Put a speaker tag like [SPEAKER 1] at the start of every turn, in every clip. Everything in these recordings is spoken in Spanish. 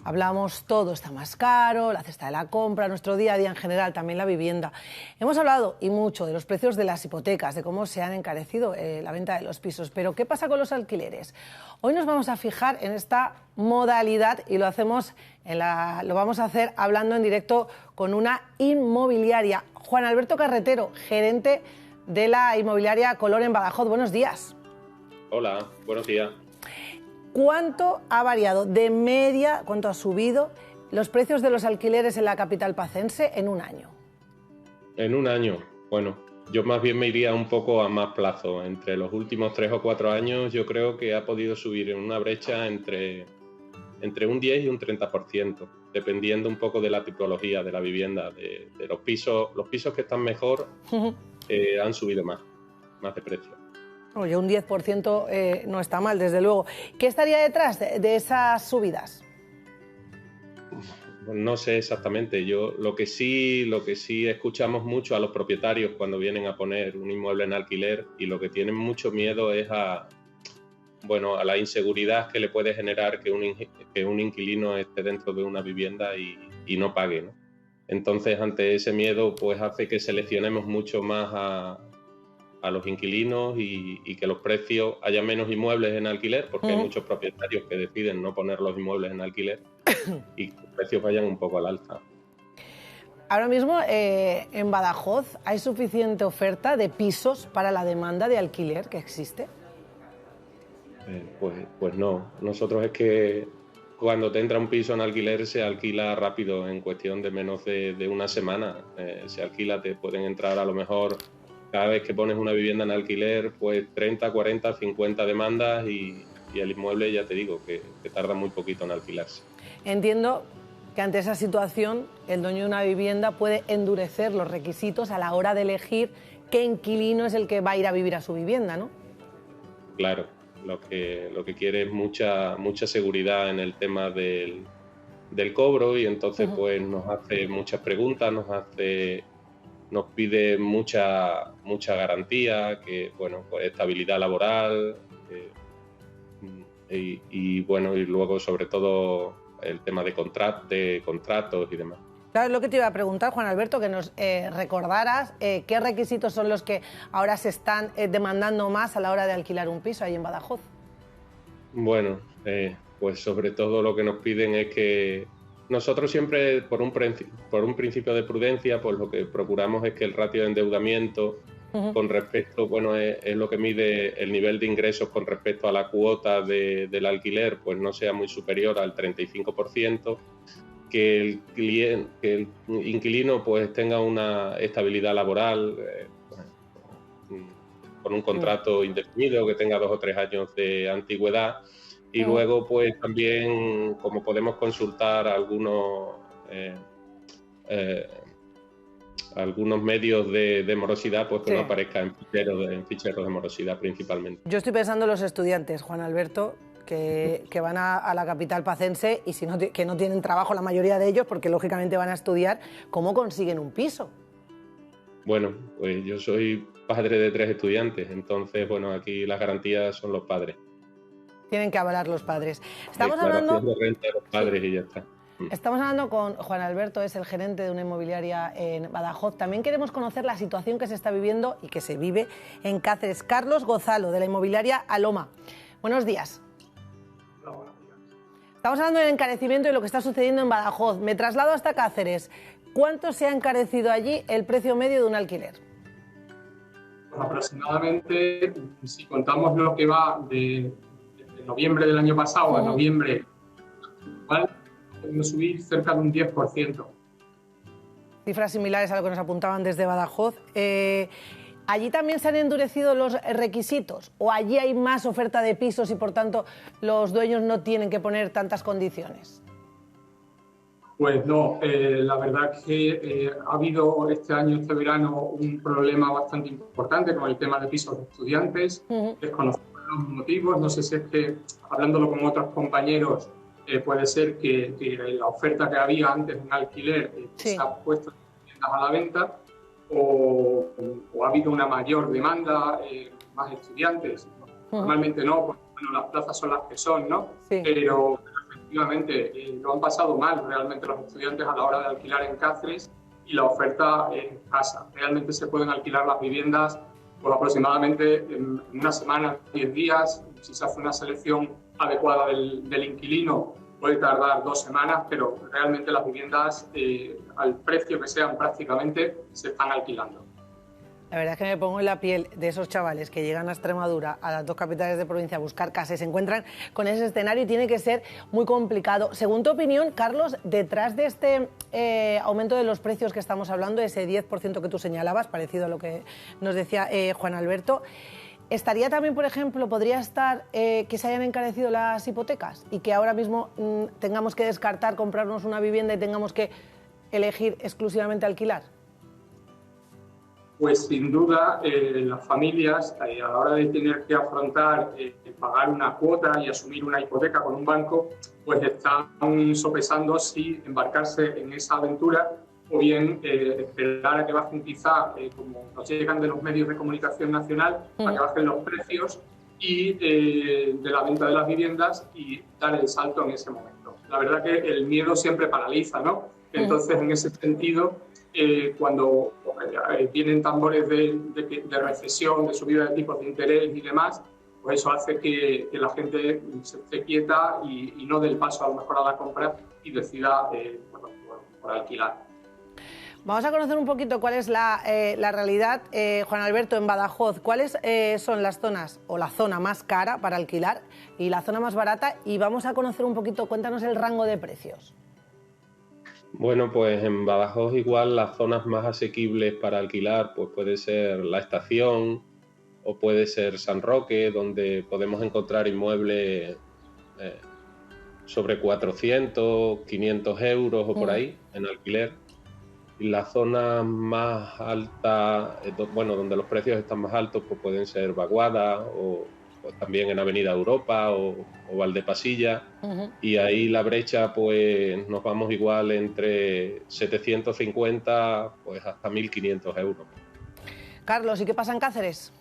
[SPEAKER 1] Hablamos, todo está más caro, la cesta de la compra, nuestro día a día en general, también la vivienda. Hemos hablado y mucho de los precios de las hipotecas, de cómo se han encarecido la venta de los pisos. Pero ¿qué pasa con los alquileres? Hoy nos vamos a fijar en esta modalidad y lo vamos a hacer hablando en directo con una inmobiliaria. Juan Alberto Carretero, gerente de la inmobiliaria Color en Badajoz. Buenos días.
[SPEAKER 2] Hola, buenos días.
[SPEAKER 1] ¿Cuánto ha variado de media, cuánto ha subido los precios de los alquileres en la capital pacense en un año?
[SPEAKER 2] En un año, bueno, yo más bien me iría un poco a más plazo. Entre los últimos 3 o 4 años yo creo que ha podido subir en una brecha entre un 10 y un 30%, dependiendo un poco de la tipología de la vivienda, de los pisos. Los pisos que están mejor han subido más de precio.
[SPEAKER 1] Oye, un 10% no está mal, desde luego. ¿Qué estaría detrás de esas subidas?
[SPEAKER 2] No sé exactamente. Lo que sí escuchamos mucho a los propietarios cuando vienen a poner un inmueble en alquiler, y lo que tienen mucho miedo es a la inseguridad que le puede generar que un inquilino esté dentro de una vivienda y no pague, ¿no? Entonces, ante ese miedo, pues hace que seleccionemos mucho más a los inquilinos y que los precios, haya menos inmuebles en alquiler, porque hay muchos propietarios que deciden no poner los inmuebles en alquiler y que los precios vayan un poco al alza.
[SPEAKER 1] Ahora mismo en Badajoz hay suficiente oferta de pisos para la demanda de alquiler que existe.
[SPEAKER 2] Pues no. Nosotros es que cuando te entra un piso en alquiler se alquila rápido, en cuestión de menos de una semana. Se alquila, te pueden entrar a lo mejor, cada vez que pones una vivienda en alquiler, pues 30, 40, 50 demandas y el inmueble, ya te digo, que tarda muy poquito en alquilarse.
[SPEAKER 1] Entiendo que ante esa situación el dueño de una vivienda puede endurecer los requisitos a la hora de elegir qué inquilino es el que va a ir a vivir a su vivienda, ¿no?
[SPEAKER 2] Claro, lo que quiere es mucha seguridad en el tema del cobro, y entonces pues nos hace muchas preguntas, nos pide mucha garantía, que pues estabilidad laboral, y luego sobre todo el tema de contratos y demás.
[SPEAKER 1] Claro, es lo que te iba a preguntar, Juan Alberto, que nos recordaras qué requisitos son los que ahora se están demandando más a la hora de alquilar un piso ahí en Badajoz.
[SPEAKER 2] Bueno, pues sobre todo lo que nos piden es que nosotros siempre, por un principio de prudencia, pues lo que procuramos es que el ratio de endeudamiento con respecto, es lo que mide el nivel de ingresos con respecto a la cuota del alquiler, pues no sea muy superior al 35%, que el inquilino pues tenga una estabilidad laboral, con un contrato indefinido, que tenga 2 o 3 años de antigüedad. Y luego, pues también, como podemos consultar algunos medios de morosidad, pues que no aparezca en ficheros de morosidad principalmente.
[SPEAKER 1] Yo estoy pensando en los estudiantes, Juan Alberto, que van a la capital pacense y que no tienen trabajo la mayoría de ellos, porque lógicamente van a estudiar. ¿Cómo consiguen un piso?
[SPEAKER 2] Bueno, pues yo soy padre de 3 estudiantes, entonces, aquí las garantías son los padres.
[SPEAKER 1] Tienen que avalar los padres.
[SPEAKER 2] Estamos hablando de renta de los padres y ya está.
[SPEAKER 1] Estamos hablando con Juan Alberto, es el gerente de una inmobiliaria en Badajoz. También queremos conocer la situación que se está viviendo y que se vive en Cáceres. Carlos Gozalo, de la inmobiliaria Aloma. Buenos días.
[SPEAKER 3] Hola, buenos días.
[SPEAKER 1] Estamos hablando del encarecimiento y lo que está sucediendo en Badajoz. Me traslado hasta Cáceres. ¿Cuánto se ha encarecido allí el precio medio de un alquiler?
[SPEAKER 3] Aproximadamente, si contamos lo que va de noviembre del año pasado a noviembre actual, podemos subir cerca de un 10%.
[SPEAKER 1] Cifras similares a lo que nos apuntaban desde Badajoz. ¿Allí también se han endurecido los requisitos? ¿O allí hay más oferta de pisos y, por tanto, los dueños no tienen que poner tantas condiciones?
[SPEAKER 3] Pues no, la verdad que ha habido este verano, un problema bastante importante con el tema de pisos de estudiantes. Desconocemos los motivos, no sé si es que, hablándolo con otros compañeros, puede ser que la oferta que había antes en alquiler se ha puesto a la venta, o ha habido una mayor demanda, más estudiantes. Normalmente no, porque las plazas son las que son, ¿no? Sí. Pero efectivamente, lo han pasado mal realmente los estudiantes a la hora de alquilar en Cáceres y la oferta es escasa. Realmente se pueden alquilar las viviendas pues, aproximadamente en una semana, 10 días. Si se hace una selección adecuada del inquilino, puede tardar 2 semanas, pero realmente las viviendas, al precio que sean prácticamente, se están alquilando.
[SPEAKER 1] La verdad es que me pongo en la piel de esos chavales que llegan a Extremadura, a las 2 capitales de provincia, a buscar casa y se encuentran con ese escenario y tiene que ser muy complicado. Según tu opinión, Carlos, detrás de este aumento de los precios que estamos hablando, ese 10% que tú señalabas, parecido a lo que nos decía Juan Alberto, ¿estaría también, por ejemplo, podría estar que se hayan encarecido las hipotecas y que ahora mismo tengamos que descartar comprarnos una vivienda y tengamos que elegir exclusivamente alquilar?
[SPEAKER 3] Pues sin duda las familias a la hora de tener que afrontar pagar una cuota y asumir una hipoteca con un banco, pues están sopesando si embarcarse en esa aventura o bien esperar a que bajen quizá, como nos llegan de los medios de comunicación nacional, a que bajen los precios y de la venta de las viviendas y dar el salto en ese momento. La verdad que el miedo siempre paraliza, ¿no? Entonces, en ese sentido, cuando vienen tambores de recesión, de subida de tipos de interés y demás, pues eso hace que la gente se esté quieta y no dé el paso a lo mejor a la compra y decida por alquilar.
[SPEAKER 1] Vamos a conocer un poquito cuál es la realidad, Juan Alberto, en Badajoz. ¿Cuáles son las zonas o la zona más cara para alquilar y la zona más barata? Y vamos a conocer un poquito, cuéntanos el rango de precios.
[SPEAKER 2] Bueno, pues en Badajoz igual las zonas más asequibles para alquilar pues puede ser La Estación o puede ser San Roque, donde podemos encontrar inmuebles sobre 400, 500 euros o por ahí en alquiler. Y la zona más alta, bueno, donde los precios están más altos, pues pueden ser Baguada o también en Avenida Europa o Valdepasilla. Y ahí la brecha, pues nos vamos igual entre 750 pues hasta 1.500 euros.
[SPEAKER 1] Carlos, ¿y qué pasa en Cáceres?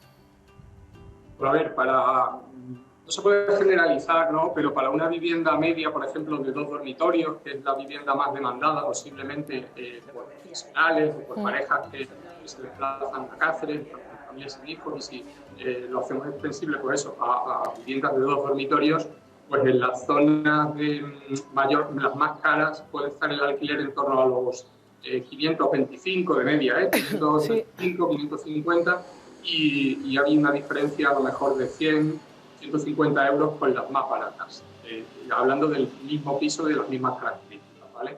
[SPEAKER 3] Pues a ver, no se puede generalizar, ¿no? Pero para una vivienda media, por ejemplo, de 2 dormitorios, que es la vivienda más demandada posiblemente por profesionales o por parejas que se desplazan a Cáceres, por familias sin hijos, y si lo hacemos extensible pues eso, a viviendas de 2 dormitorios, pues en las zonas las más caras puede estar el alquiler en torno a los 525 de media, 525, 550, y había una diferencia a lo mejor de 100, 150 euros con las más baratas, hablando del mismo piso, de las mismas características, ¿vale?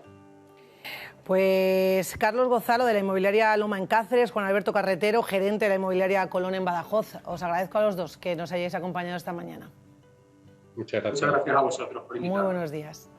[SPEAKER 1] Pues Carlos Gozalo, de la inmobiliaria Loma en Cáceres, Juan Alberto Carretero, gerente de la inmobiliaria Colón en Badajoz. Os agradezco a los dos que nos hayáis acompañado esta mañana.
[SPEAKER 2] Muchas gracias.
[SPEAKER 3] Muchas gracias a vosotros por invitarme.
[SPEAKER 1] Muy buenos días.